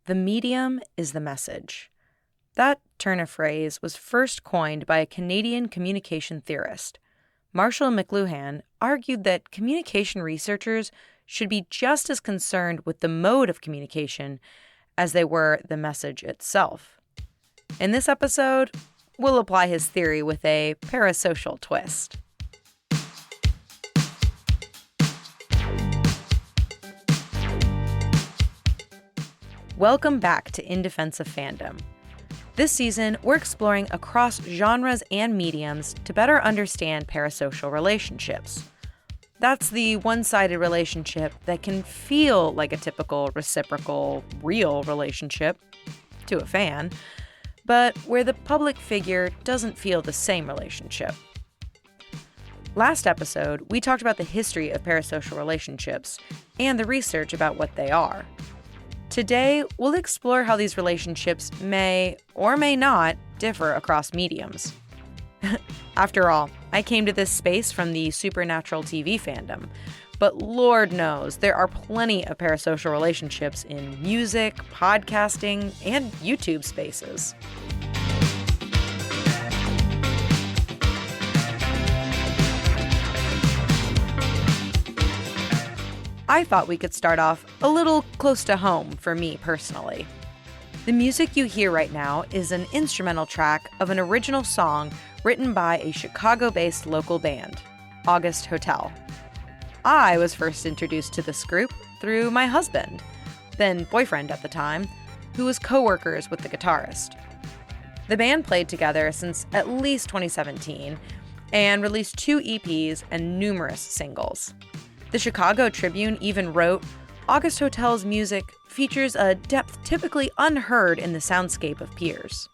The medium is the message. That turn of phrase was first coined by a Canadian communication theorist. Marshall McLuhan argued that communication researchers should be just as concerned with the mode of communication as they were the message itself. In this episode, we'll apply his theory with a parasocial twist. Welcome back to In Defense of Fandom. This season, we're exploring across genres and mediums to better understand parasocial relationships. That's the one-sided relationship that can feel like a typical reciprocal, real relationship to a fan, but where the public figure doesn't feel the same relationship. Last episode, we talked about the history of parasocial relationships and the research about what they are. Today, we'll explore how these relationships may or may not differ across mediums. After all, I came to this space from the supernatural TV fandom, but Lord knows there are plenty of parasocial relationships in music, podcasting, and YouTube spaces. I thought we could start off a little close to home for me personally. The music you hear right now is an instrumental track of an original song written by a Chicago-based local band, August Hotel. I was first introduced to this group through my husband, then boyfriend at the time, who was co-workers with the guitarist. The band played together since at least 2017 and released 2 EPs and numerous singles. The Chicago Tribune even wrote, August Hotel's music features a depth typically unheard in the soundscape of peers.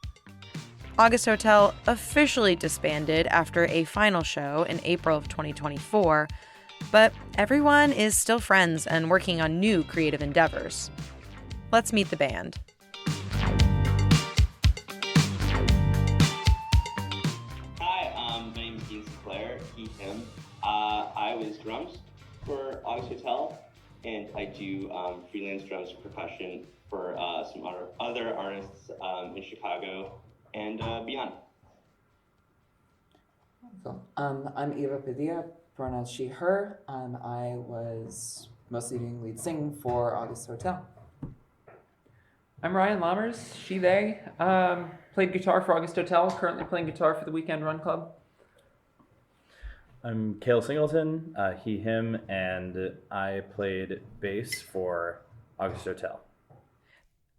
August Hotel officially disbanded after a final show in April of 2024, but everyone is still friends and working on new creative endeavors. Let's meet the band. Hi, my name is Dean Sinclair, he, him. I was drums for August Hotel, and I do freelance drums and percussion for some other artists in Chicago and beyond. Cool. I'm Eva Padilla, pronouns she, her. I was mostly doing lead singing for August Hotel. I'm Ryan Lammers, she, they. Played guitar for August Hotel, currently playing guitar for the Weekend Run Club. I'm Cale Singleton, he, him, and I played bass for August Hotel.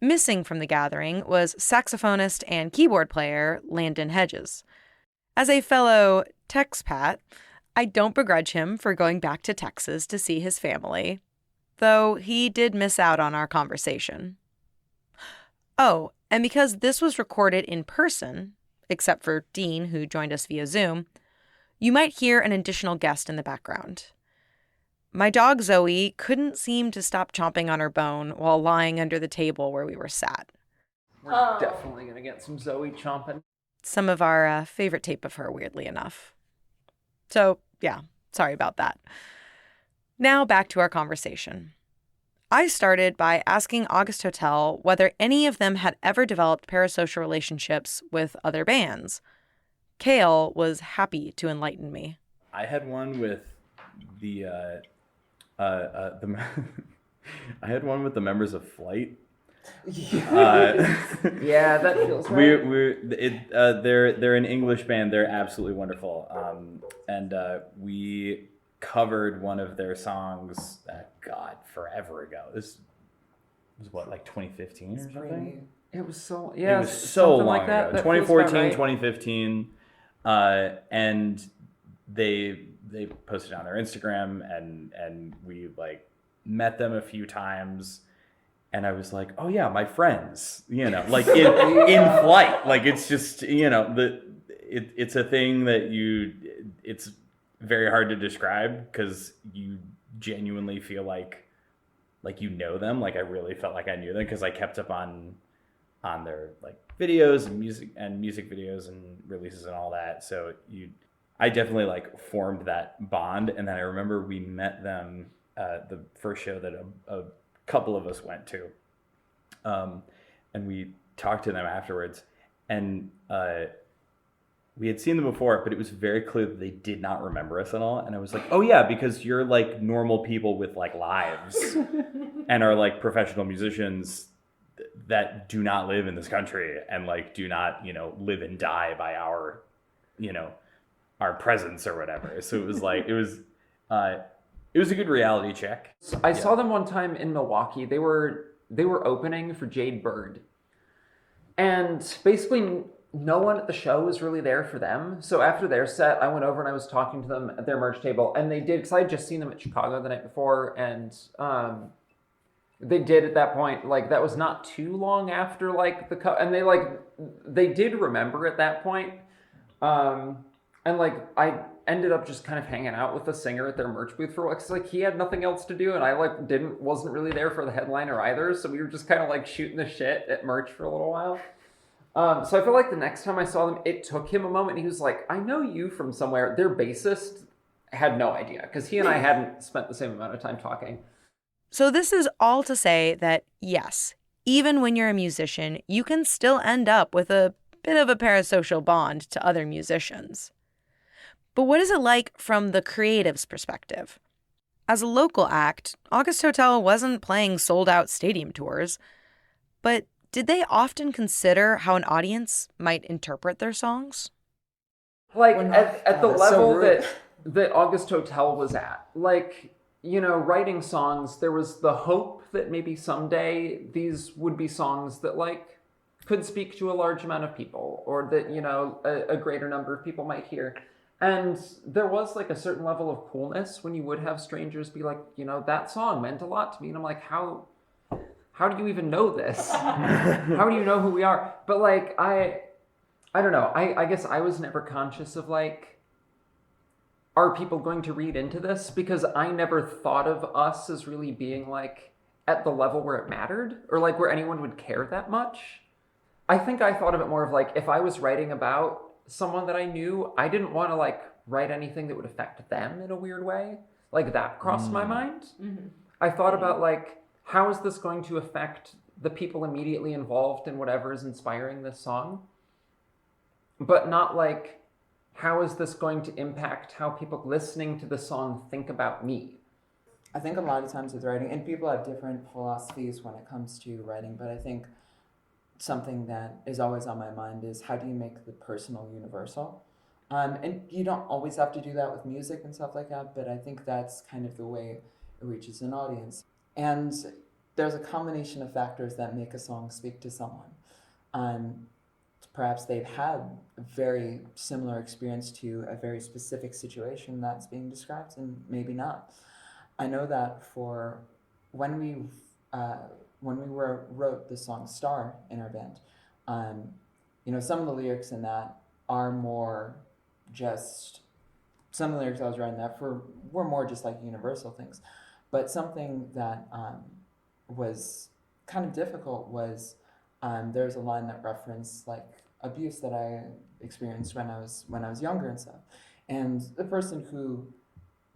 Missing from the gathering was saxophonist and keyboard player Landon Hedges. As a fellow Texpat, I don't begrudge him for going back to Texas to see his family, though he did miss out on our conversation. Oh, and because this was recorded in person, except for Dean, who joined us via Zoom, you might hear an additional guest in the background. My dog Zoe couldn't seem to stop chomping on her bone while lying under the table where we were sat. We're definitely going to get some Zoe chomping. Some of our favorite tape of her, weirdly enough. So, yeah, sorry about that. Now back to our conversation. I started by asking August Hotel whether any of them had ever developed parasocial relationships with other bands. Cale was happy to enlighten me. I had one with the I had one with the members of Flight. Yeah, that feels right. They're an English band. They're absolutely wonderful. And we covered one of their songs. Forever ago. This was what, like 2015 or something. It was so It was so long like that. ago. That feels 2014, about right. 2015. And they posted on their Instagram, and we like met them a few times, and I was like, oh yeah, my friends, like in Flight. Like it's just, it's a thing that it's very hard to describe because you genuinely feel like you know them. Like I really felt like I knew them because I kept up on their like videos and music videos and releases and all that. So I definitely like formed that bond. And then I remember we met them the first show that a couple of us went to. and we talked to them afterwards, and we had seen them before, but it was very clear that they did not remember us at all. And I was like, oh yeah, because you're like normal people with like lives and are like professional musicians that do not live in this country and like do not, live and die by our, our presence or whatever. So it was like, it was a good reality check. I saw them one time in Milwaukee. They were opening for Jade Bird. And basically no one at the show was really there for them. So after their set, I went over and I was talking to them at their merch table, and they did, because I had just seen them at Chicago the night before, and they did at that point, like, that was not too long after, like, and they did remember at that point. And, like, I ended up just kind of hanging out with the singer at their merch booth for a while, because, like, he had nothing else to do, and I, like, wasn't really there for the headliner either, so we were just kind of, like, shooting the shit at merch for a little while. So I feel like the next time I saw them, it took him a moment. He was like, I know you from somewhere. Their bassist had no idea, because he and I hadn't spent the same amount of time talking. So this is all to say that, yes, even when you're a musician, you can still end up with a bit of a parasocial bond to other musicians. But what is it like from the creative's perspective? As a local act, August Hotel wasn't playing sold-out stadium tours, but did they often consider how an audience might interpret their songs? Like, at the level so that August Hotel was at, like, writing songs, there was the hope that maybe someday these would be songs that, like, could speak to a large amount of people, or that, a greater number of people might hear. And there was, like, a certain level of coolness when you would have strangers be like, that song meant a lot to me. And I'm like, how do you even know this? How do you know who we are? But, like, I don't know. I guess I was never conscious of, like, are people going to read into this? Because I never thought of us as really being, like, at the level where it mattered, or, like, where anyone would care that much. I think I thought of it more of, like, if I was writing about someone that I knew, I didn't want to, like, write anything that would affect them in a weird way. Like, that crossed my mind. Mm-hmm. I thought about, like, how is this going to affect the people immediately involved in whatever is inspiring this song? But not like, how is this going to impact how people listening to the song think about me? I think a lot of times with writing, and people have different philosophies when it comes to writing, but I think something that is always on my mind is, how do you make the personal universal? And you don't always have to do that with music and stuff like that, but I think that's kind of the way it reaches an audience. And there's a combination of factors that make a song speak to someone. Perhaps they've had a very similar experience to a very specific situation that's being described, and maybe not. I know that for when we wrote the song "Star" in our band, some of the lyrics in that are more just, some of the lyrics I was writing that for were more just like universal things. But something that was kind of difficult was there's a line that referenced like abuse that I experienced when I was younger and stuff. And the person who,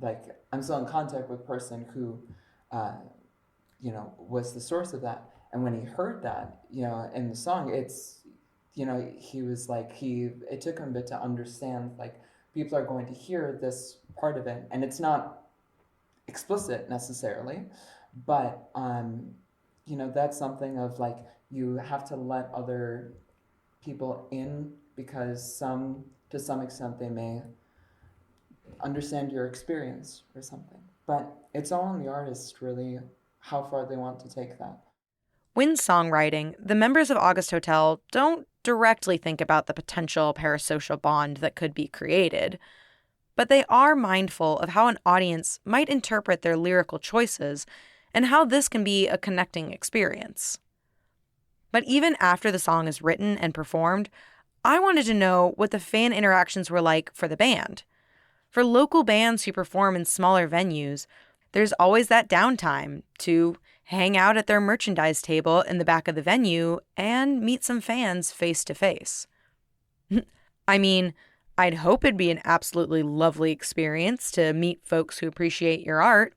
like, I'm still in contact with person who, was the source of that. And when he heard that, in the song, it's, he was like, it took him a bit to understand, like, people are going to hear this part of it, and it's not explicit necessarily, but that's something of, like, you have to let other people in, because to some extent they may understand your experience or something. But it's all on the artist, really, how far they want to take that. When songwriting, the members of August Hotel don't directly think about the potential parasocial bond that could be created, but they are mindful of how an audience might interpret their lyrical choices and how this can be a connecting experience. But even after the song is written and performed, I wanted to know what the fan interactions were like for the band. For local bands who perform in smaller venues, there's always that downtime to hang out at their merchandise table in the back of the venue and meet some fans face to face. I mean, I'd hope it'd be an absolutely lovely experience to meet folks who appreciate your art.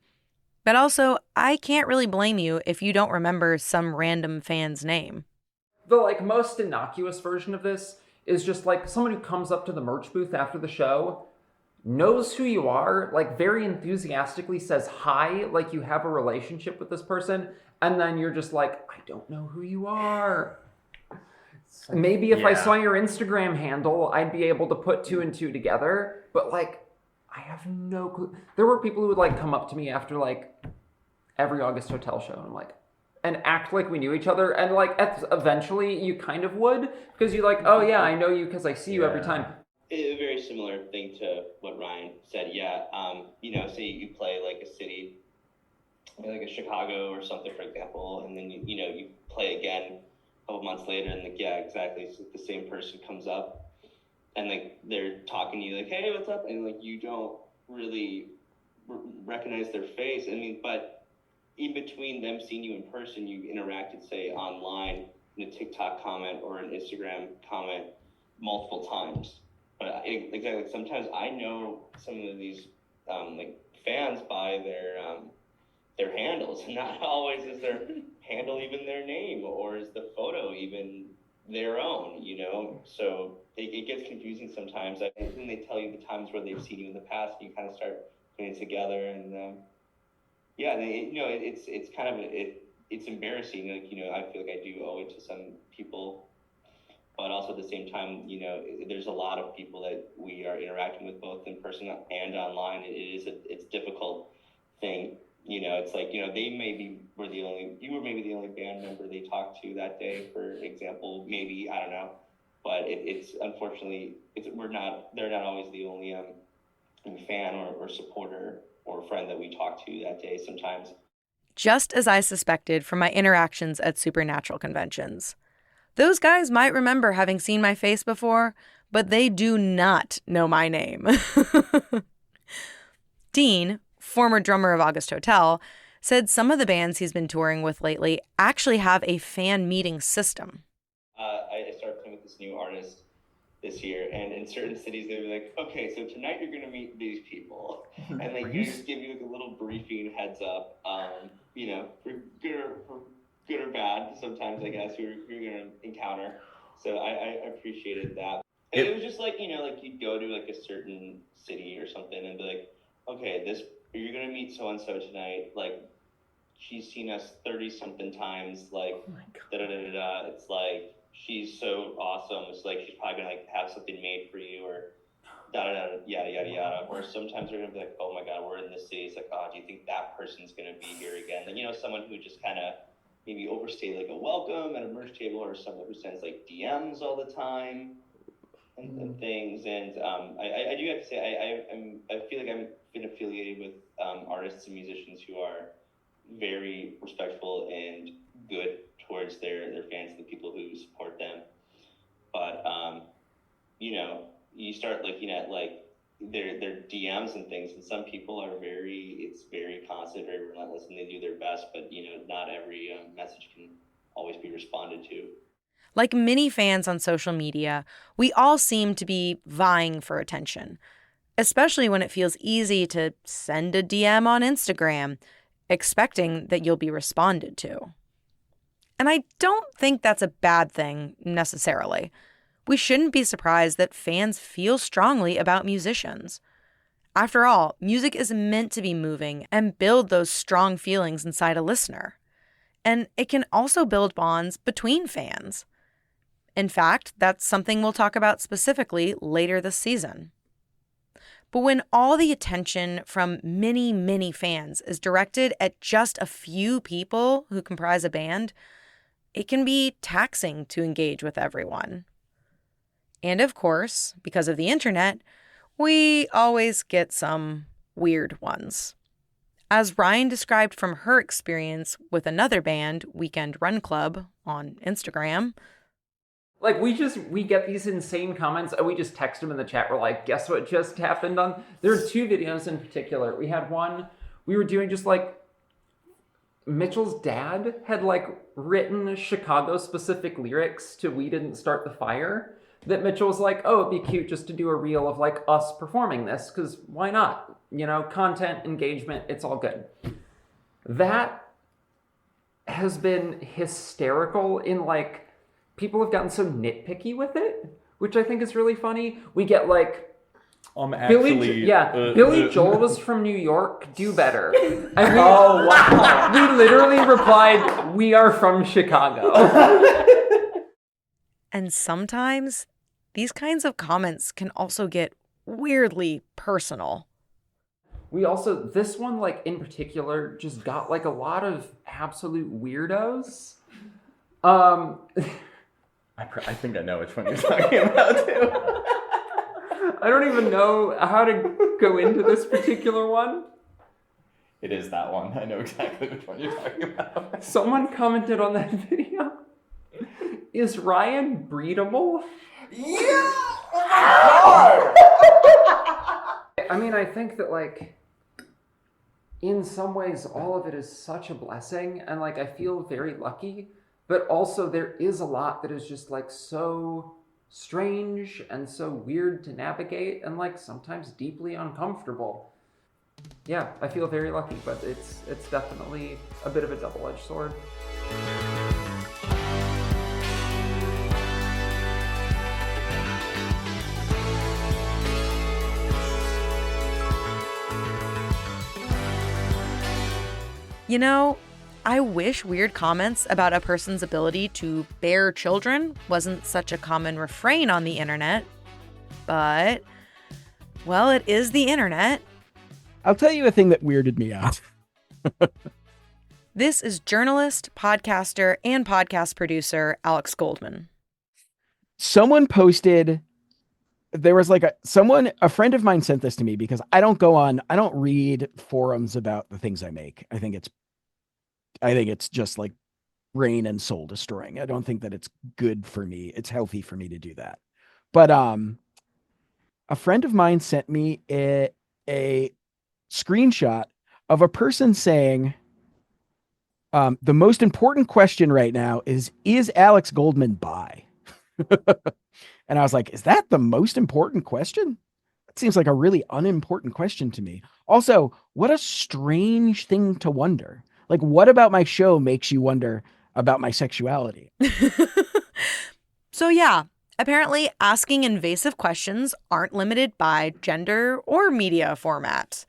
But also, I can't really blame you if you don't remember some random fan's name. The like most innocuous version of this is just like someone who comes up to the merch booth after the show, knows who you are, like very enthusiastically says hi, like you have a relationship with this person, and then you're just like, I don't know who you are. Maybe if I Yeah. saw your Instagram handle, I'd be able to put two and two together, but like, I have no clue. There were people who would like come up to me after like every August Hotel show, and I'm like, and act like we knew each other, and like eventually you kind of would, because you're like, oh yeah, I know you because I see you every time. A very similar thing to what Ryan said. Yeah, say you play like a city, like a Chicago or something, for example, and then you play again a couple months later, and like, yeah, exactly, so the same person comes up, and like they're talking to you like, hey, what's up, and like you don't really recognize their face. I mean, but in between them seeing you in person, you interacted, say, online in a TikTok comment or an Instagram comment multiple times. But exactly, sometimes I know some of these like fans by their handles, and not always is their handle even their name, or is the photo even their own, So it gets confusing sometimes. I think they tell you the times where they've seen you in the past, and you kind of start putting it together, and it's kind of it's embarrassing. Like, I feel like I do owe it to some people, but also at the same time, there's a lot of people that we are interacting with both in person and online. It's a difficult thing. It's like, you were maybe the only band member they talked to that day, for example, maybe, I don't know. But it's unfortunately, they're not always the only fan or supporter or friend that we talk to that day sometimes. Just as I suspected from my interactions at Supernatural conventions. Those guys might remember having seen my face before, but they do not know my name. Dean, former drummer of August Hotel, said some of the bands he's been touring with lately actually have a fan meeting system. I started playing with this new artist this year, and in certain cities they'd be like, okay, so tonight you're gonna meet these people, and they just give you like a little briefing heads up, for good or bad sometimes, I guess, who you're gonna encounter. So I appreciated that. And it was just like, like you'd go to like a certain city or something and be like, okay, you're gonna meet so and so tonight, like she's seen us 30 something times, like it's like she's so awesome, it's like she's probably gonna like have something made for you, or yada yada yada. Or sometimes they're gonna be like, oh my god, we're in this city, it's like, oh, do you think that person's gonna be here again? Like, someone who just kind of maybe overstayed like a welcome at a merch table, or someone who sends like DMs all the time and things. And I do have to say, I feel like I've been affiliated with artists and musicians who are very respectful and good towards their fans and the people who support them. But you start looking at like their DMs and things, and some people are it's very constant, very relentless, and they do their best, but not every message can always be responded to. Like many fans on social media, we all seem to be vying for attention, especially when it feels easy to send a DM on Instagram, expecting that you'll be responded to. And I don't think that's a bad thing, necessarily. We shouldn't be surprised that fans feel strongly about musicians. After all, music is meant to be moving and build those strong feelings inside a listener. And it can also build bonds between fans. In fact, that's something we'll talk about specifically later this season. But when all the attention from many, many fans is directed at just a few people who comprise a band, it can be taxing to engage with everyone. And of course, because of the internet, we always get some weird ones. As Ryan described from her experience with another band, Weekend Run Club, on Instagram. Like, we get these insane comments, and we just text them in the chat. We're like, guess what just happened on... There are two videos in particular. We had one, we were doing just like... Mitchell's dad had like written Chicago-specific lyrics to We Didn't Start the Fire, that Mitchell was like, oh, it'd be cute just to do a reel of like us performing this, because why not? Content, engagement, it's all good. that has been hysterical in like people have gotten so nitpicky with it, which I think is really funny. We get like Billy Joel was from New York. Do better. And Oh, wow. we literally replied, "We are from Chicago." And sometimes these kinds of comments can also get weirdly personal. We also, this one, like in particular, just got like a lot of absolute weirdos. I think I know which one you're talking about too. I don't even know how to go into this particular one. It is that one. I know exactly which one you're talking about. Someone commented on that video. Is Ryan breedable? Yeah! I mean, I think that, like, in some ways, all of it is such a blessing, and, like, I feel very lucky, but also there is a lot that is just, like, so strange and so weird to navigate and, like, sometimes deeply uncomfortable. Yeah, I feel very lucky, but it's definitely a bit of a double-edged sword. You know, I wish weird comments about a person's ability to bear children wasn't such a common refrain on the internet. But, well, it is the internet. I'll tell you a thing that weirded me out. This is journalist, podcaster, and podcast producer Alex Goldman. Someone posted, there was like a friend of mine sent this to me because I don't read forums about the things I make. I think it's just like brain and soul destroying. I don't think that it's good for me. It's healthy for me to do that. But a friend of mine sent me a screenshot of a person saying, the most important question right now is Alex Goldman bi? And I was like, is that the most important question? That seems like a really unimportant question to me. Also, what a strange thing to wonder. Like, what about my show makes you wonder about my sexuality? So yeah, apparently asking invasive questions aren't limited by gender or media format.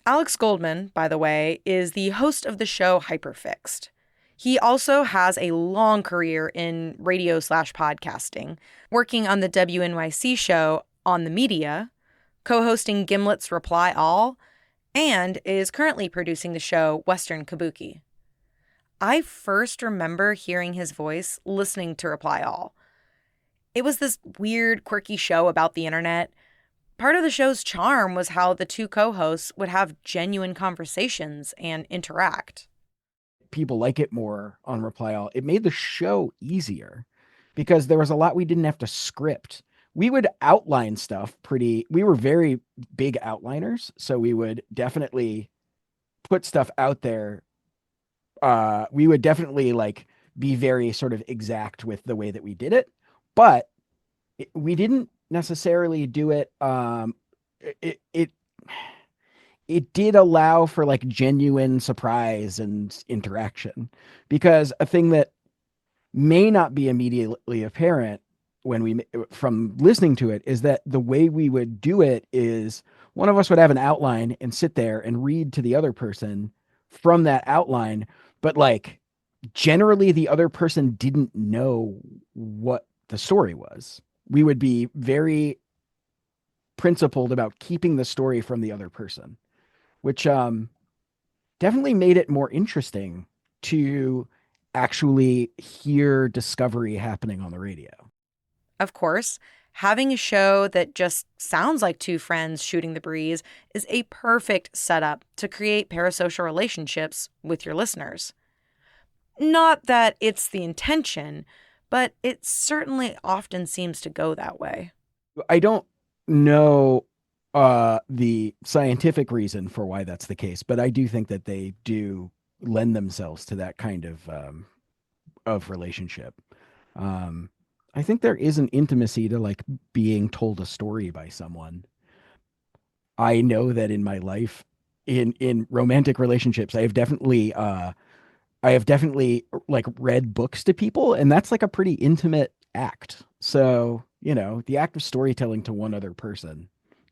Alex Goldman, by the way, is the host of the show Hyperfixed. He also has a long career in radio/podcasting, working on the WNYC show On the Media, co-hosting Gimlet's Reply All, and is currently producing the show Western Kabuki. I first remember hearing his voice listening to Reply All. It was this weird, quirky show about the internet. Part of the show's charm was how the two co-hosts would have genuine conversations and interact. People like it more on Reply All. It made the show easier because there was a lot we didn't have to script. We would outline stuff we were very big outliners. So we would definitely put stuff out there. We would definitely like be very sort of exact with the way that we did it, but we didn't necessarily do it. It did allow for like genuine surprise and interaction, because a thing that may not be immediately apparent from listening to it is that the way we would do it is one of us would have an outline and sit there and read to the other person from that outline. But like generally the other person didn't know what the story was. We would be very principled about keeping the story from the other person, which definitely made it more interesting to actually hear discovery happening on the radio. Of course, having a show that just sounds like two friends shooting the breeze is a perfect setup to create parasocial relationships with your listeners. Not that it's the intention, but it certainly often seems to go that way. I don't know the scientific reason for why that's the case, but I do think that they do lend themselves to that kind of relationship. I think there is an intimacy to like being told a story by someone. I know that in my life, in romantic relationships. I have definitely like read books to people, and that's like a pretty intimate act. So, the act of storytelling to one other person,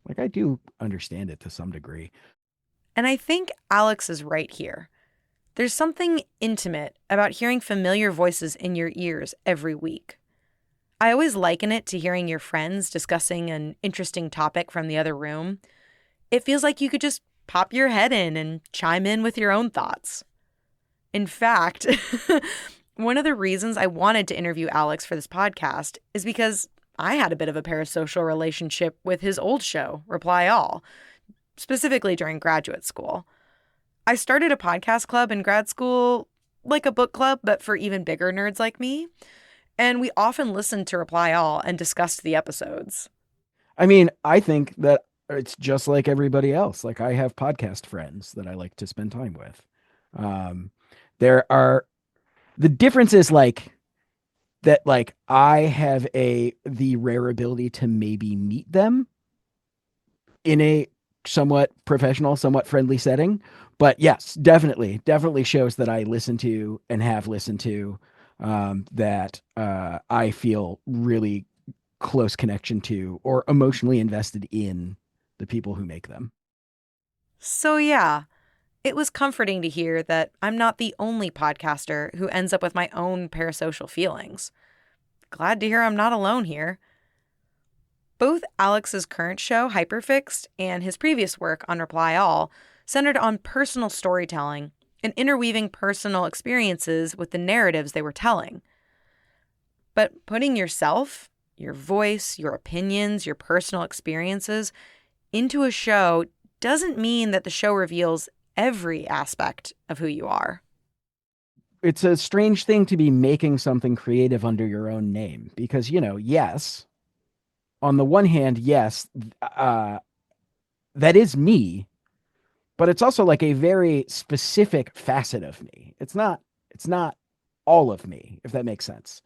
like I do understand it to some degree. And I think Alex is right here. There's something intimate about hearing familiar voices in your ears every week. I always liken it to hearing your friends discussing an interesting topic from the other room. It feels like you could just pop your head in and chime in with your own thoughts. In fact, one of the reasons I wanted to interview Alex for this podcast is because I had a bit of a parasocial relationship with his old show, Reply All, specifically during graduate school. I started a podcast club in grad school, like a book club, but for even bigger nerds like me. And we often listened to Reply All and discussed the episodes. I mean, I think that it's just like everybody else. Like I have podcast friends that I like to spend time with. Um, there are the difference is like that like I have the rare ability to maybe meet them in a somewhat professional, somewhat friendly setting. But yes, definitely shows that I listen to and have listened to that I feel really close connection to or emotionally invested in the people who make them. So, yeah, it was comforting to hear that I'm not the only podcaster who ends up with my own parasocial feelings. Glad to hear I'm not alone here. Both Alex's current show, Hyperfixed, and his previous work on Reply All centered on personal storytelling and interweaving personal experiences with the narratives they were telling. But putting yourself, your voice, your opinions, your personal experiences into a show doesn't mean that the show reveals every aspect of who you are. It's a strange thing to be making something creative under your own name because, yes, on the one hand, yes, that is me, but it's also like a very specific facet of me. It's not all of me, if that makes sense.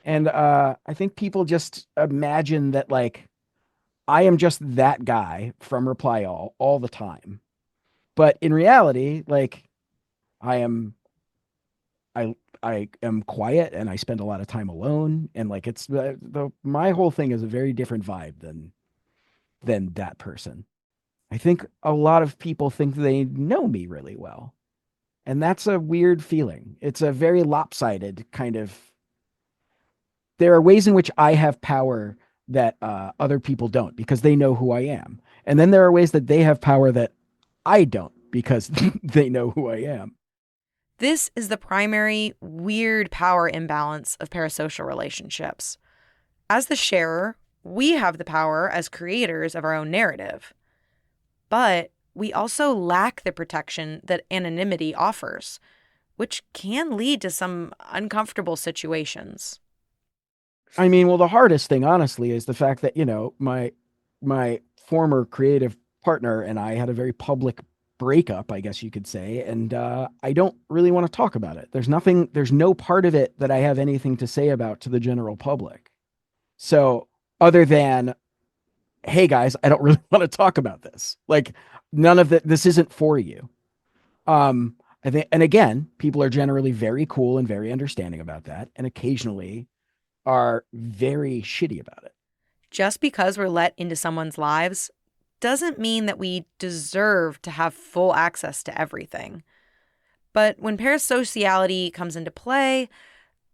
And I think people just imagine that like I am just that guy from Reply all the time. But in reality, like I am I am quiet and I spend a lot of time alone and like it's my whole thing is a very different vibe than that person. I think a lot of people think they know me really well. And that's a weird feeling. It's a very lopsided kind of. There are ways in which I have power that other people don't because they know who I am. And then there are ways that they have power that I don't because they know who I am. This is the primary weird power imbalance of parasocial relationships. As the sharer, we have the power as creators of our own narrative. But we also lack the protection that anonymity offers, which can lead to some uncomfortable situations. I mean, well, the hardest thing, honestly, is the fact that, my former creative partner and I had a very public breakup, I guess you could say, and I don't really want to talk about it. There's no part of it that I have anything to say about to the general public. So, other than, hey guys, I don't really want to talk about this. Like, none of this isn't for you. I think, and again, people are generally very cool and very understanding about that, and occasionally are very shitty about it. Just because we're let into someone's lives doesn't mean that we deserve to have full access to everything. But when parasociality comes into play,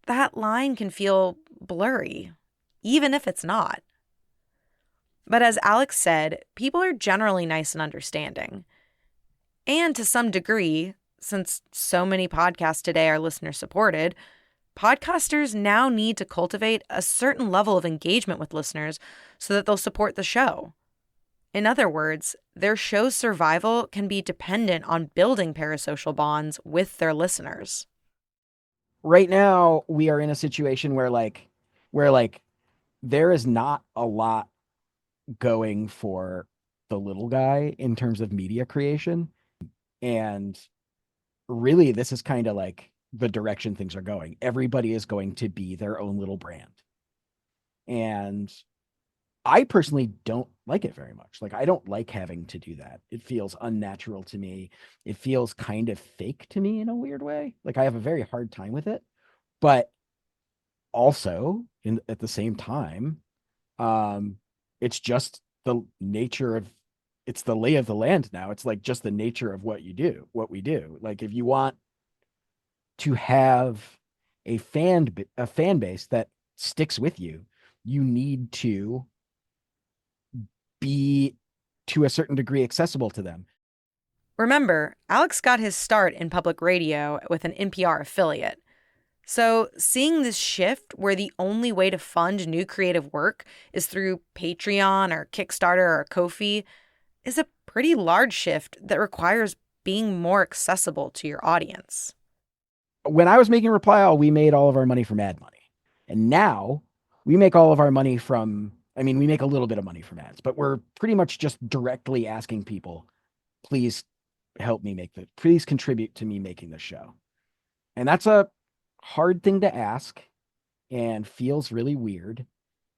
that line can feel blurry, even if it's not. But as Alex said, people are generally nice and understanding. And to some degree, since so many podcasts today are listener supported, podcasters now need to cultivate a certain level of engagement with listeners so that they'll support the show. In other words, their show's survival can be dependent on building parasocial bonds with their listeners. Right now, we are in a situation where there is not a lot going for the little guy in terms of media creation. And really, this is kind of like the direction things are going. Everybody is going to be their own little brand. And I personally don't like it very much. Like, I don't like having to do that. It feels unnatural to me. It feels kind of fake to me in a weird way. Like, I have a very hard time with it. But also, at the same time, um, it's just the nature of it's the lay of the land now. It's like just the nature of what we do. Like, if you want to have a fan base that sticks with you, you need to be to a certain degree accessible to them. Remember, Alex got his start in public radio with an NPR affiliate. So, seeing this shift where the only way to fund new creative work is through Patreon or Kickstarter or Ko-fi is a pretty large shift that requires being more accessible to your audience. When I was making Reply All, we made all of our money from ad money. And now we make all of our money from, I mean, we make a little bit of money from ads, but we're pretty much just directly asking people, please please contribute to me making the show. And that's a hard thing to ask and feels really weird.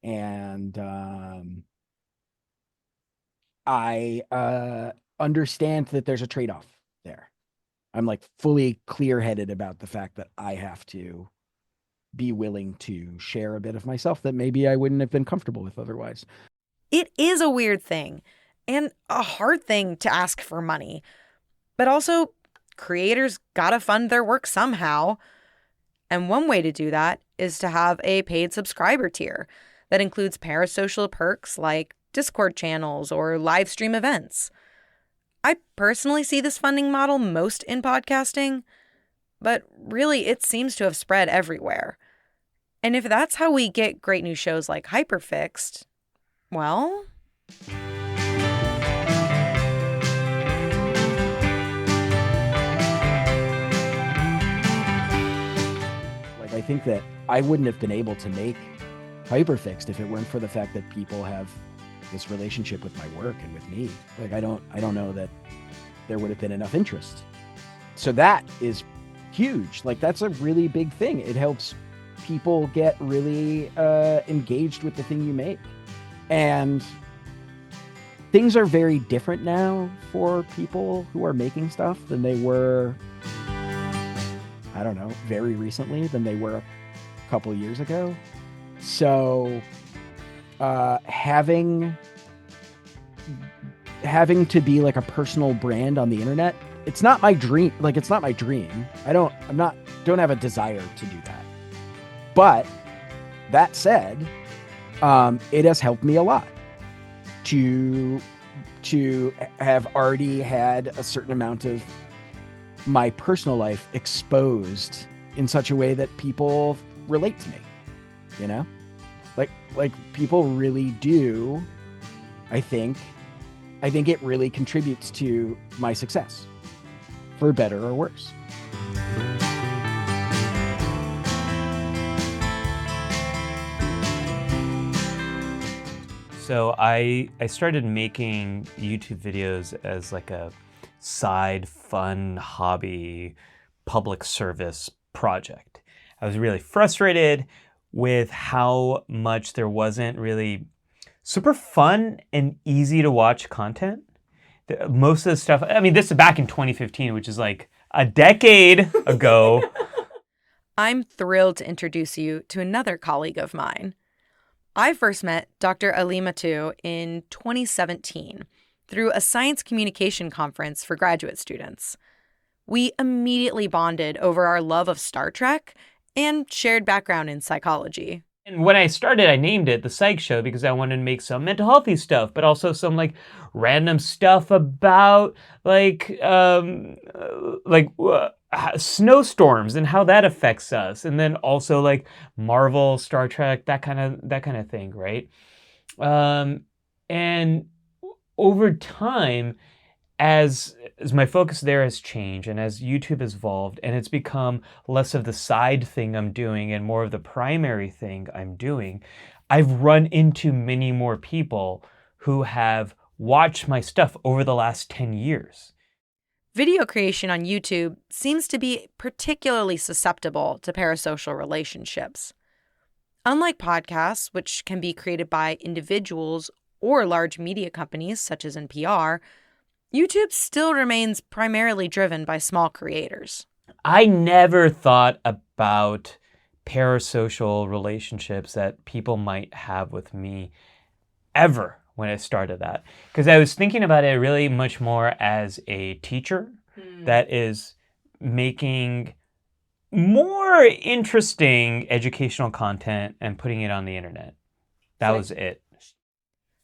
And I understand that there's a trade-off there. I'm like fully clear-headed about the fact that I have to be willing to share a bit of myself that maybe I wouldn't have been comfortable with otherwise. It is a weird thing and a hard thing to ask for money. But also, creators gotta fund their work somehow. And one way to do that is to have a paid subscriber tier that includes parasocial perks like Discord channels or live stream events. I personally see this funding model most in podcasting, but really it seems to have spread everywhere. And if that's how we get great new shows like Hyperfixed, well... I think that I wouldn't have been able to make Hyperfixed if it weren't for the fact that people have this relationship with my work and with me. Like, I don't know that there would have been enough interest. So that is huge. Like, that's a really big thing. It helps people get really engaged with the thing you make. And things are very different now for people who are making stuff than they were, I don't know, very recently than they were a couple of years ago. So having to be like a personal brand on the internet, it's not my dream. Like, it's not my dream. Don't have a desire to do that. But that said, it has helped me a lot to have already had a certain amount of my personal life exposed in such a way that people relate to me, you know, like people really do. I think it really contributes to my success, for better or worse. So I started making YouTube videos as like a side fun hobby public service project. I was really frustrated with how much there wasn't really super fun and easy to watch content. Most of the stuff, I mean, this is back in 2015, which is like a decade ago. I'm thrilled to introduce you to another colleague of mine. I first met Dr. Ali Matu in 2017 through a science communication conference for graduate students. We immediately bonded over our love of Star Trek and shared background in psychology. And when I started, I named it The Psych Show because I wanted to make some mental healthy stuff, but also some like random stuff about snowstorms and how that affects us, and then also like Marvel, Star Trek, that kind of thing, right? And over time, as my focus there has changed and as YouTube has evolved and it's become less of the side thing I'm doing and more of the primary thing I'm doing, I've run into many more people who have watched my stuff over the last 10 years. Video creation on YouTube seems to be particularly susceptible to parasocial relationships. Unlike podcasts, which can be created by individuals or large media companies such as NPR, YouTube still remains primarily driven by small creators. I never thought about parasocial relationships that people might have with me ever when I started that. Because I was thinking about it really much more as a teacher that is making more interesting educational content and putting it on the internet. That was it.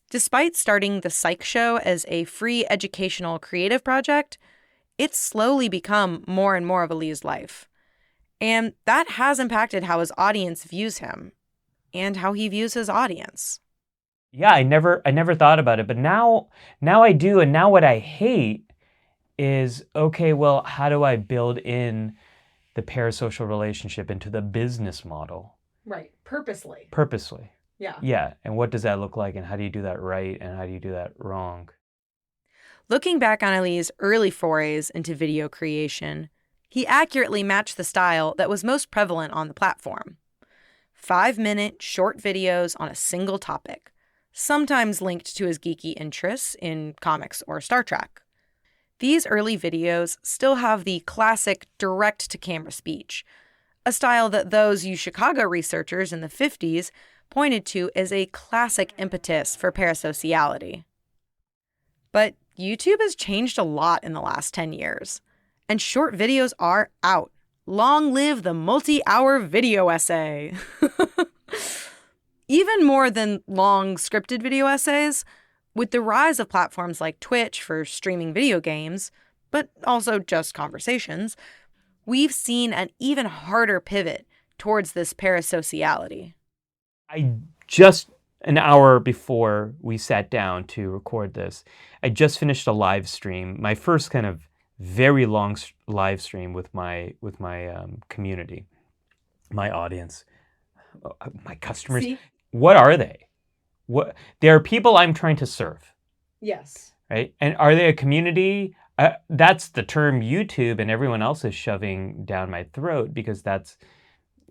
Despite starting the Psych Show as a free educational creative project, it's slowly become more and more of Ali's life. And that has impacted how his audience views him and how he views his audience. Yeah, I never thought about it, but now I do. And now what I hate is, okay, well, how do I build in the parasocial relationship into the business model? Right. Purposely. Yeah. Yeah. And what does that look like? And how do you do that right? And how do you do that wrong? Looking back on Ali's early forays into video creation, he accurately matched the style that was most prevalent on the platform. 5-minute short videos on a single topic, sometimes linked to his geeky interests in comics or Star Trek. These early videos still have the classic direct-to-camera speech, a style that those UChicago researchers in the 50s pointed to as a classic impetus for parasociality. But YouTube has changed a lot in the last 10 years, and short videos are out. Long live the multi-hour video essay! Even more than long scripted video essays, with the rise of platforms like Twitch for streaming video games, but also just conversations, we've seen an even harder pivot towards this parasociality. I just, an hour before we sat down to record this, I just finished a live stream, my first kind of very long live stream with my community, my audience, my customers. See? What are they? They are people I'm trying to serve. Yes. Right? And are they a community? That's the term YouTube and everyone else is shoving down my throat because that's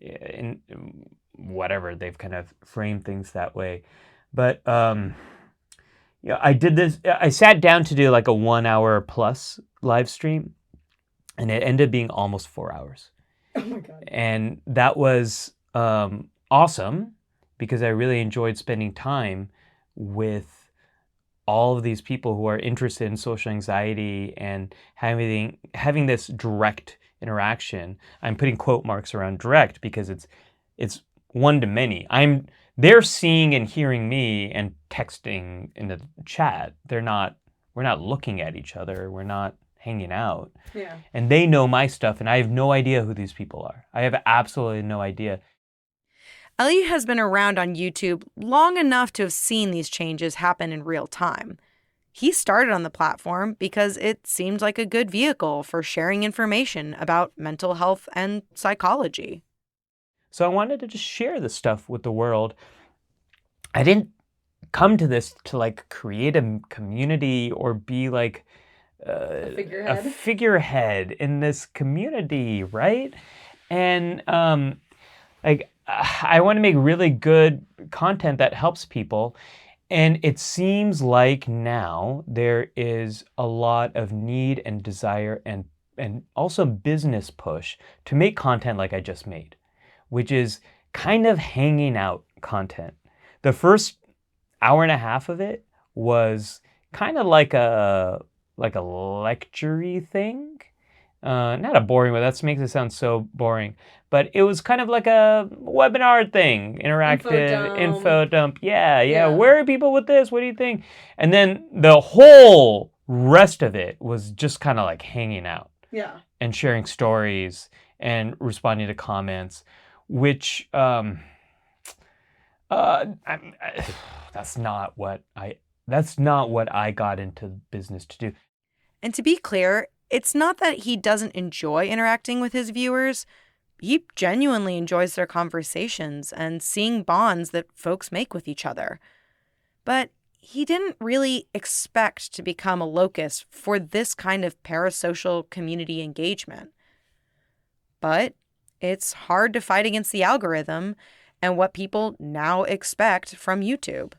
in whatever, they've kind of framed things that way. But I did this. I sat down to do like a 1 hour plus live stream, and it ended up being almost 4 hours. Oh my God. And that was awesome because I really enjoyed spending time with all of these people who are interested in social anxiety and having this direct interaction. I'm putting quote marks around direct because it's one to many. They're seeing and hearing me and texting in the chat. We're not looking at each other. We're not hanging out. Yeah. And they know my stuff and I have no idea who these people are. I have absolutely no idea. Ali has been around on YouTube long enough to have seen these changes happen in real time. He started on the platform because it seemed like a good vehicle for sharing information about mental health and psychology. So I wanted to just share this stuff with the world. I didn't come to this to like create a community or be like a figurehead in this community, right? And I want to make really good content that helps people. And it seems like now there is a lot of need and desire and also business push to make content like I just made, which is kind of hanging out content. The first hour and a half of it was kind of like a lecture-y thing. Not a boring way, that makes it sound so boring. But it was kind of like a webinar thing, interactive, info dump. Yeah. Where are people with this? What do you think? And then the whole rest of it was just kind of like hanging out. Yeah. And sharing stories and responding to comments, which that's not what I got into business to do. And to be clear, it's not that he doesn't enjoy interacting with his viewers. He genuinely enjoys their conversations and seeing bonds that folks make with each other. But he didn't really expect to become a locus for this kind of parasocial community engagement. But it's hard to fight against the algorithm, and what people now expect from YouTube.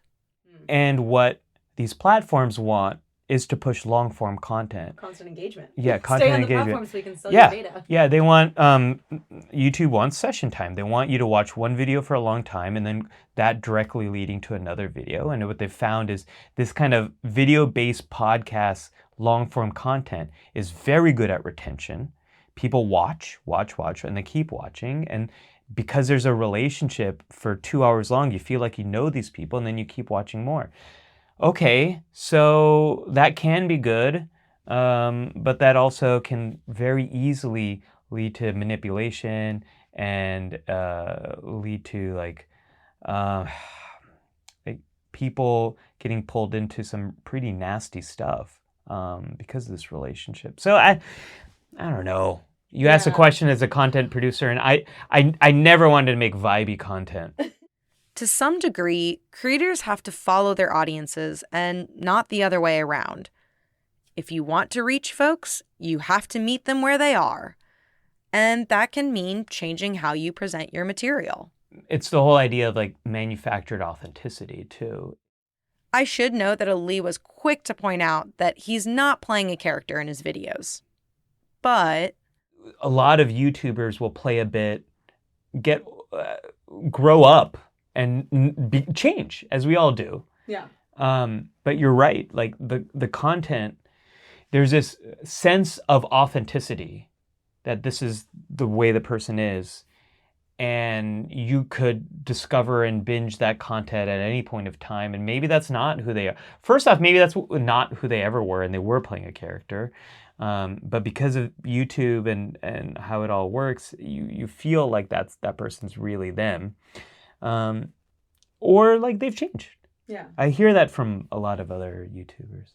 And what these platforms want is to push long form content. Constant engagement. Yeah, Stay content on the engagement. platform so we can sell Yeah, your data. yeah. They want YouTube wants session time. They want you to watch one video for a long time, and then that directly leading to another video. And what they've found is this kind of video-based podcast, long-form content is very good at retention. People watch, and they keep watching. And because there's a relationship for 2 hours long, you feel like you know these people, and then you keep watching more. Okay, so that can be good, but that also can very easily lead to manipulation and lead to like people getting pulled into some pretty nasty stuff because of this relationship. So I don't know. You asked a question as a content producer, and I never wanted to make vibey content. To some degree, creators have to follow their audiences and not the other way around. If you want to reach folks, you have to meet them where they are. And that can mean changing how you present your material. It's the whole idea of like manufactured authenticity too. I should note that Ali was quick to point out that he's not playing a character in his videos. But a lot of YouTubers will play a bit, grow up, and change, as we all do. Yeah. But you're right. Like the content, there's this sense of authenticity that this is the way the person is, and you could discover and binge that content at any point of time. And maybe that's not who they are. First off, maybe that's not who they ever were, and they were playing a character. But because of YouTube and how it all works, you feel like that person's really them. Or like they've changed. Yeah. I hear that from a lot of other YouTubers.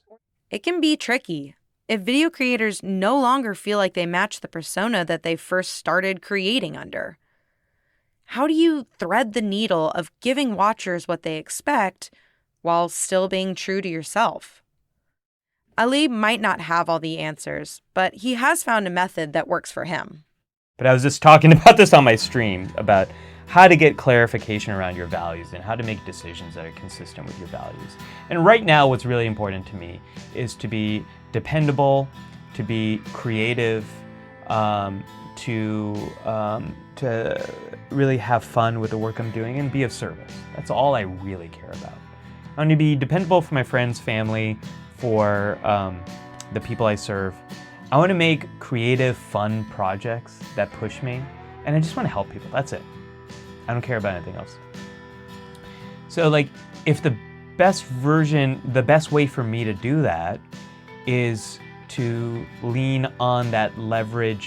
it can be tricky. If video creators no longer feel like they match the persona that they first started creating under, how do you thread the needle of giving watchers what they expect while still being true to yourself? Ali might not have all the answers, but he has found a method that works for him. But I was just talking about this on my stream, about how to get clarification around your values and how to make decisions that are consistent with your values. And right now, what's really important to me is to be dependable, to be creative, to really have fun with the work I'm doing and be of service. That's all I really care about. I want to be dependable for my friends, family, for the people I serve. I want to make creative, fun projects that push me, and I just want to help people. That's it. I don't care about anything else. So like, if the best way for me to do that is to lean on that lever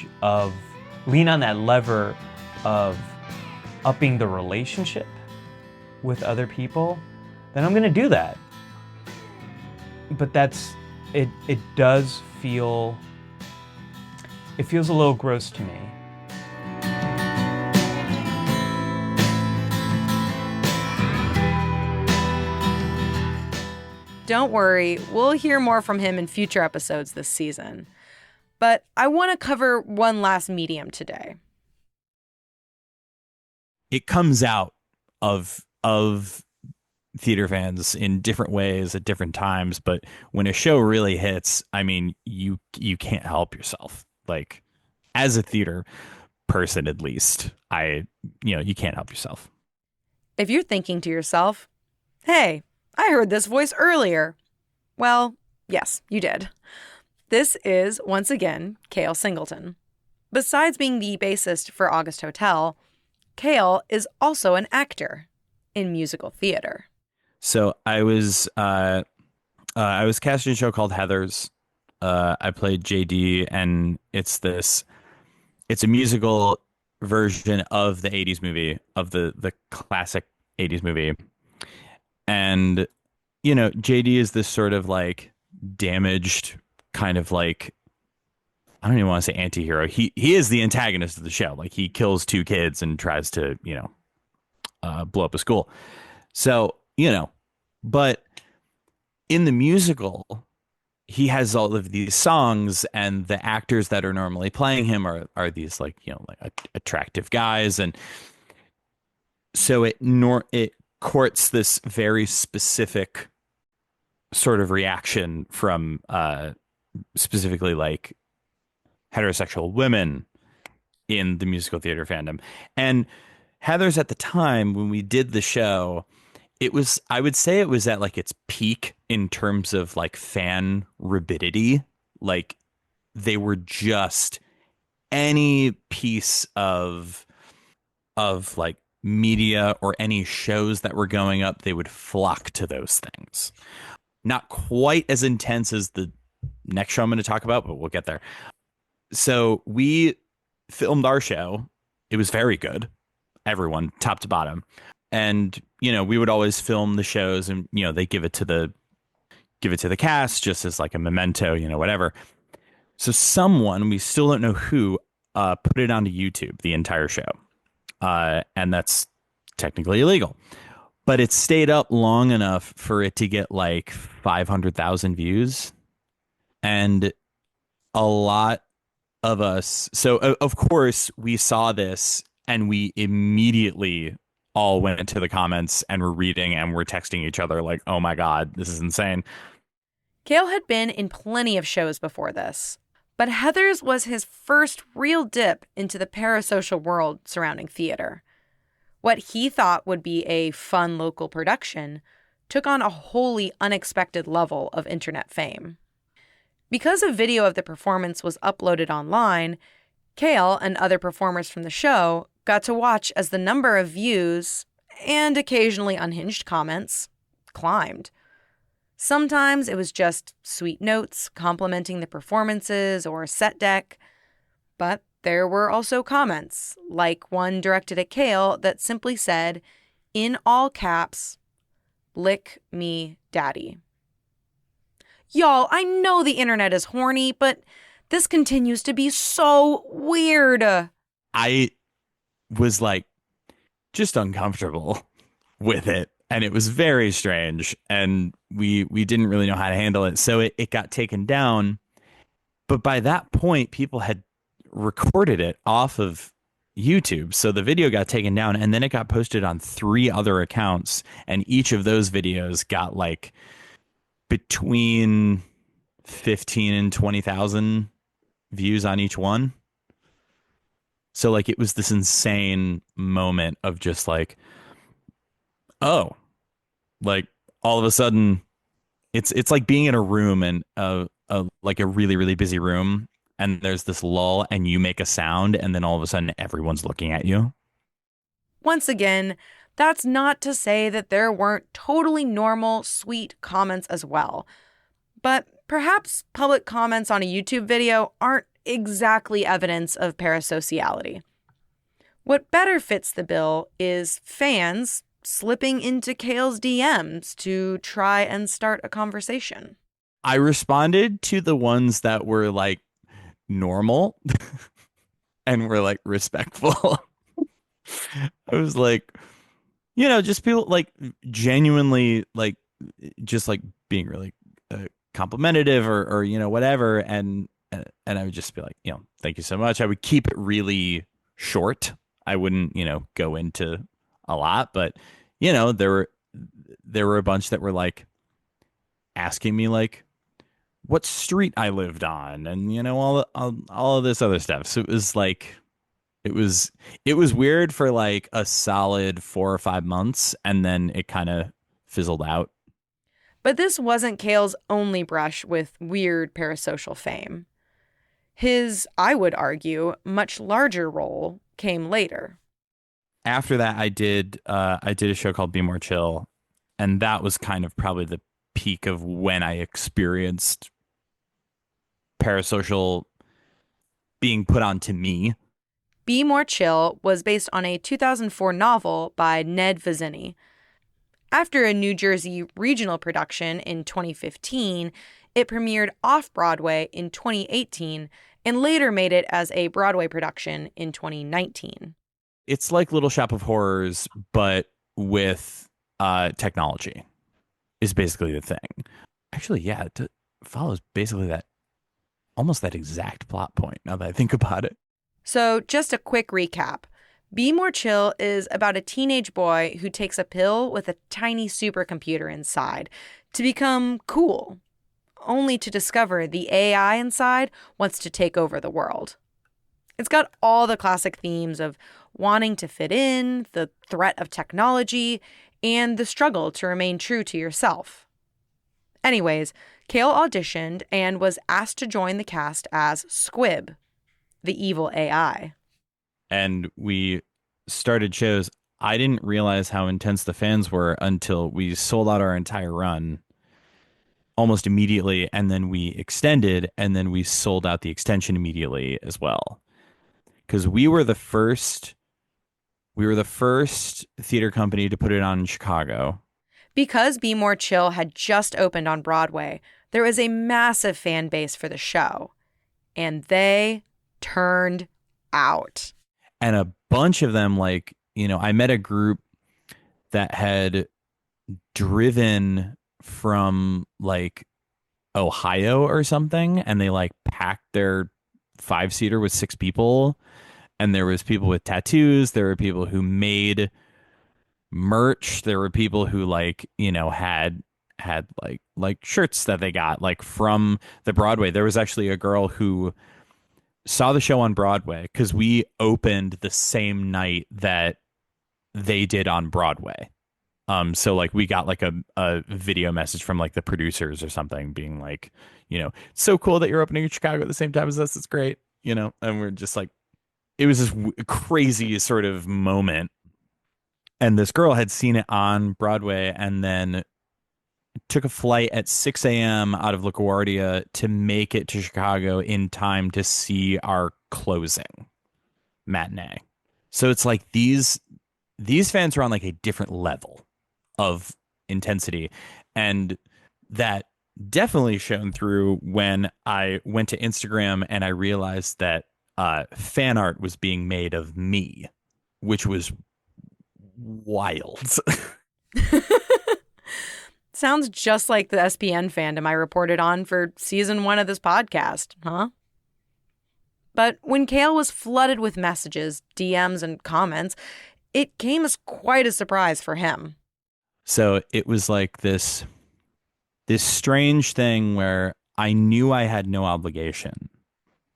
of upping the relationship with other people, then I'm gonna do that. But it feels a little gross to me. Don't worry, we'll hear more from him in future episodes this season. But I want to cover one last medium today. It comes out of theater fans in different ways at different times, but when a show really hits, I mean, you can't help yourself. Like, as a theater person, at least, you can't help yourself. If you're thinking to yourself, hey, I heard this voice earlier. Well, yes, you did. This is, once again, Kale Singleton. Besides being the bassist for August Hotel, Kale is also an actor in musical theater. So I was cast in a show called Heathers. I played JD, and it's a musical version of the 80s movie, of the classic 80s movie. And, JD is this sort of like damaged kind of like, I don't even want to say anti-hero. He is the antagonist of the show. Like, he kills two kids and tries to, blow up a school. So, but in the musical, he has all of these songs, and the actors that are normally playing him are these like attractive guys. And So it courts this very specific sort of reaction from specifically like heterosexual women in the musical theater fandom. And Heather's at the time when we did the show, it was, I would say it was at like its peak in terms of like fan rabidity. Like they were just any piece of like media or any shows that were going up, they would flock to those things. Not quite as intense as the next show I'm going to talk about, but we'll get there. So we filmed our show. It was very good. Everyone, top to bottom. And, you know, we would always film the shows and, you know, they give it to the cast just as like a memento, you know, whatever. So someone, we still don't know who, put it onto YouTube, the entire show. And that's technically illegal. But it stayed up long enough for it to get like 500,000 views. And a lot of us. So, of course, we saw this and we immediately all went into the comments and were reading and were texting each other like, oh my God, this is insane. Cale had been in plenty of shows before this, but Heather's was his first real dip into the parasocial world surrounding theater. What he thought would be a fun local production took on a wholly unexpected level of internet fame. Because a video of the performance was uploaded online, Cale and other performers from the show got to watch as the number of views and occasionally unhinged comments climbed. Sometimes it was just sweet notes complimenting the performances or set deck, but there were also comments, like one directed at Cale that simply said, in all caps, "Lick me, daddy." Y'all, I know the internet is horny, but this continues to be so weird. I was like just uncomfortable with it. And it was very strange. And we didn't really know how to handle it. So it got taken down. But by that point, people had recorded it off of YouTube. So the video got taken down and then it got posted on 3 other accounts. And each of those videos got like between 15 and 20,000 views on each one. So like it was this insane moment of just like, oh, like all of a sudden it's like being in a room and like a really, really busy room and there's this lull and you make a sound and then all of a sudden everyone's looking at you. Once again, that's not to say that there weren't totally normal, sweet comments as well. But perhaps public comments on a YouTube video aren't exactly evidence of parasociality. What better fits the bill is fans slipping into Cale's DMs to try and start a conversation. I responded to the ones that were like normal and were like respectful. I was like, you know, just people like genuinely like just like being really complimentative or you know whatever, and I would just be like, you know, thank you so much. I would keep it really short. I wouldn't, you know, go into a lot, but you know, there were a bunch that were like asking me like what street I lived on and you know all of this other stuff. So it was like it was weird for like a solid 4 or 5 months and then it kind of fizzled out. But this wasn't Cale's only brush with weird parasocial fame. His, I would argue, much larger role came later. After that, I did a show called Be More Chill, and that was kind of probably the peak of when I experienced parasocial being put onto me. Be More Chill was based on a 2004 novel by Ned Vizzini. After a New Jersey regional production in 2015, it premiered off-Broadway in 2018 and later made it as a Broadway production in 2019. It's like Little Shop of Horrors, but with technology is basically the thing. Actually, yeah, it follows basically that, almost that exact plot point now that I think about it. So just a quick recap. Be More Chill is about a teenage boy who takes a pill with a tiny supercomputer inside to become cool, only to discover the AI inside wants to take over the world. It's got all the classic themes of wanting to fit in, the threat of technology, and the struggle to remain true to yourself. Anyways, Kale auditioned and was asked to join the cast as Squib, the evil AI. And we started shows. I didn't realize how intense the fans were until we sold out our entire run almost immediately, and then we extended, and then we sold out the extension immediately as well. Because we were the first theater company to put it on in Chicago. Because Be More Chill had just opened on Broadway, there was a massive fan base for the show. And they turned out. And a bunch of them, like, I met a group that had driven from like Ohio or something, and they like packed their 5-seater with 6 people. And there was people with tattoos. There were people who made merch. There were people who had like shirts that they got like from the Broadway. There was actually a girl who saw the show on Broadway because we opened the same night that they did on Broadway. So like we got like a video message from like the producers or something being like, it's so cool that you're opening in Chicago at the same time as us. It's great, and we're just like, it was this crazy sort of moment. And this girl had seen it on Broadway and then took a flight at 6 a.m. out of LaGuardia to make it to Chicago in time to see our closing matinee. So it's like these fans are on like a different level of intensity. And that definitely shone through when I went to Instagram and I realized that fan art was being made of me, which was wild. Sounds just like the SPN fandom I reported on for season 1 of this podcast, huh? But when Kale was flooded with messages, DMs, and comments, it came as quite a surprise for him. So it was like this strange thing where I knew I had no obligation,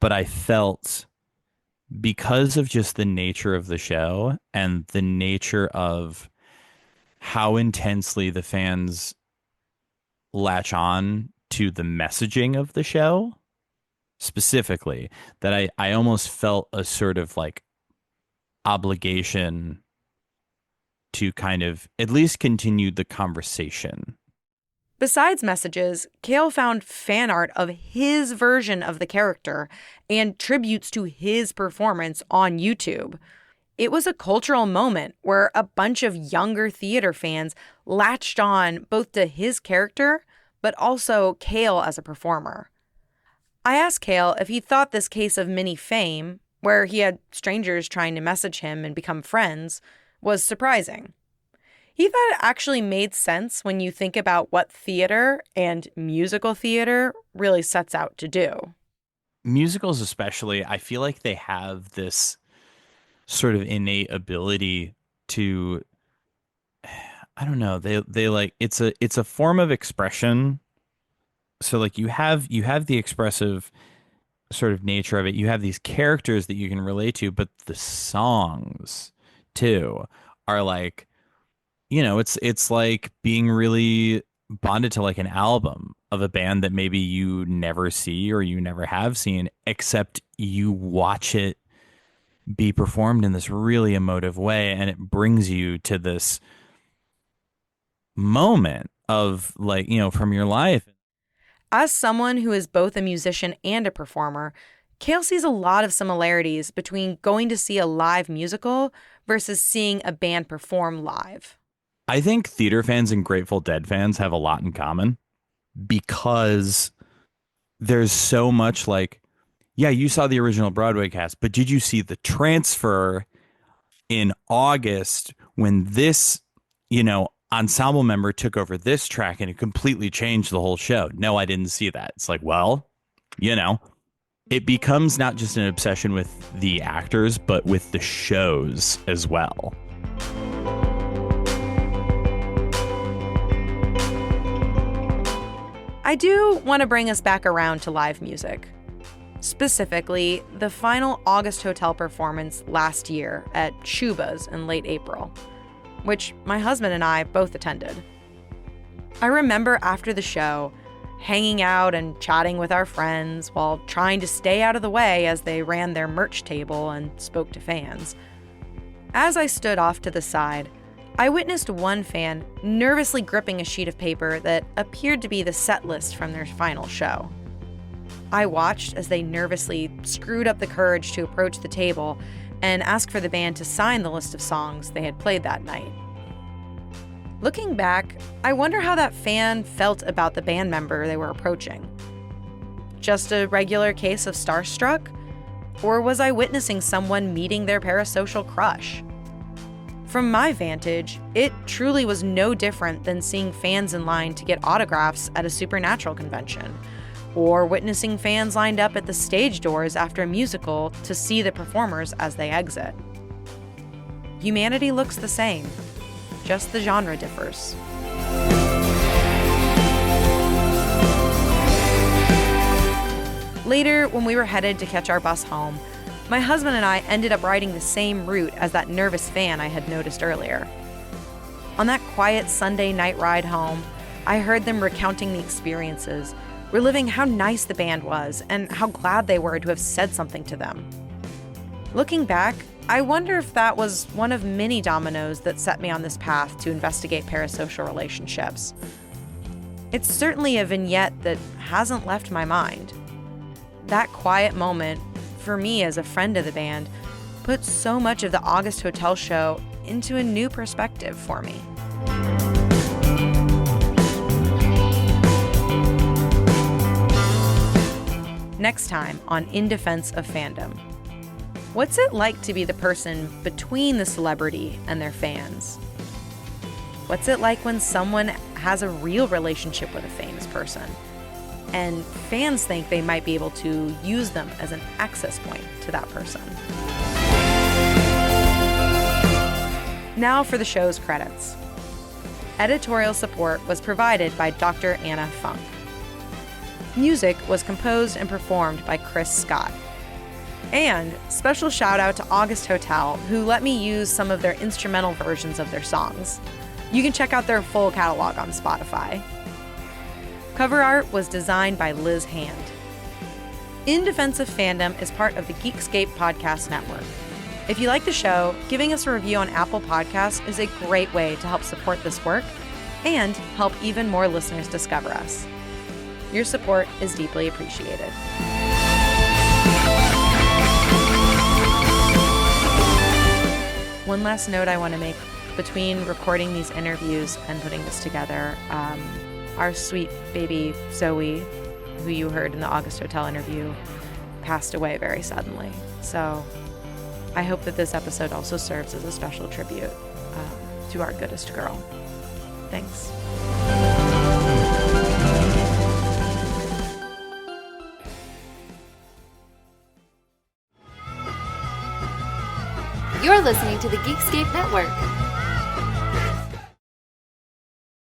but I felt, because of just the nature of the show and the nature of how intensely the fans latch on to the messaging of the show specifically, that I almost felt a sort of like obligation to kind of at least continue the conversation. Besides messages, Kale found fan art of his version of the character and tributes to his performance on YouTube. It was a cultural moment where a bunch of younger theater fans latched on both to his character, but also Kale as a performer. I asked Kale if he thought this case of mini fame, where he had strangers trying to message him and become friends, was surprising. He thought it actually made sense when you think about what theater and musical theater really sets out to do. Musicals especially, I feel like they have this sort of innate ability to, I don't know, they like, it's a form of expression. So like you have the expressive sort of nature of it. You have these characters that you can relate to, but the songs too are like, it's like being really bonded to like an album of a band that maybe you never see or you never have seen, except you watch it be performed in this really emotive way, and it brings you to this moment of like, from your life. As someone who is both a musician and a performer, Kale sees a lot of similarities between going to see a live musical versus seeing a band perform live. I think theater fans and Grateful Dead fans have a lot in common because there's so much like, yeah, you saw the original Broadway cast, but did you see the transfer in August when this, ensemble member took over this track and it completely changed the whole show? No, I didn't see that. It's like, well, it becomes not just an obsession with the actors, but with the shows as well. I do want to bring us back around to live music. Specifically, the final August Hotel performance last year at Shuba's in late April, which my husband and I both attended. I remember after the show, hanging out and chatting with our friends while trying to stay out of the way as they ran their merch table and spoke to fans. As I stood off to the side, I witnessed one fan nervously gripping a sheet of paper that appeared to be the set list from their final show. I watched as they nervously screwed up the courage to approach the table and ask for the band to sign the list of songs they had played that night. Looking back, I wonder how that fan felt about the band member they were approaching. Just a regular case of starstruck? Or was I witnessing someone meeting their parasocial crush? From my vantage, it truly was no different than seeing fans in line to get autographs at a Supernatural convention, or witnessing fans lined up at the stage doors after a musical to see the performers as they exit. Humanity looks the same, just the genre differs. Later, when we were headed to catch our bus home, my husband and I ended up riding the same route as that nervous fan I had noticed earlier. On that quiet Sunday night ride home, I heard them recounting the experiences, reliving how nice the band was and how glad they were to have said something to them. Looking back, I wonder if that was one of many dominoes that set me on this path to investigate parasocial relationships. It's certainly a vignette that hasn't left my mind. That quiet moment, for me as a friend of the band, put so much of the August Hotel show into a new perspective for me. Next time on In Defense of Fandom. What's it like to be the person between the celebrity and their fans? What's it like when someone has a real relationship with a famous person, and fans think they might be able to use them as an access point to that person? Now for the show's credits. Editorial support was provided by Dr. Anna Funk. Music was composed and performed by Chris Scott. And special shout out to August Hotel, who let me use some of their instrumental versions of their songs. You can check out their full catalog on Spotify. Cover art was designed by Liz Hand. In Defense of Fandom is part of the Geekscape Podcast Network. If you like the show, giving us a review on Apple Podcasts is a great way to help support this work and help even more listeners discover us. Your support is deeply appreciated. One last note I want to make between recording these interviews and putting this together. Our sweet baby Zoe, who you heard in the August Hotel interview, passed away very suddenly. So I hope that this episode also serves as a special tribute to our goodest girl. Thanks. You're listening to the Geekscape Network.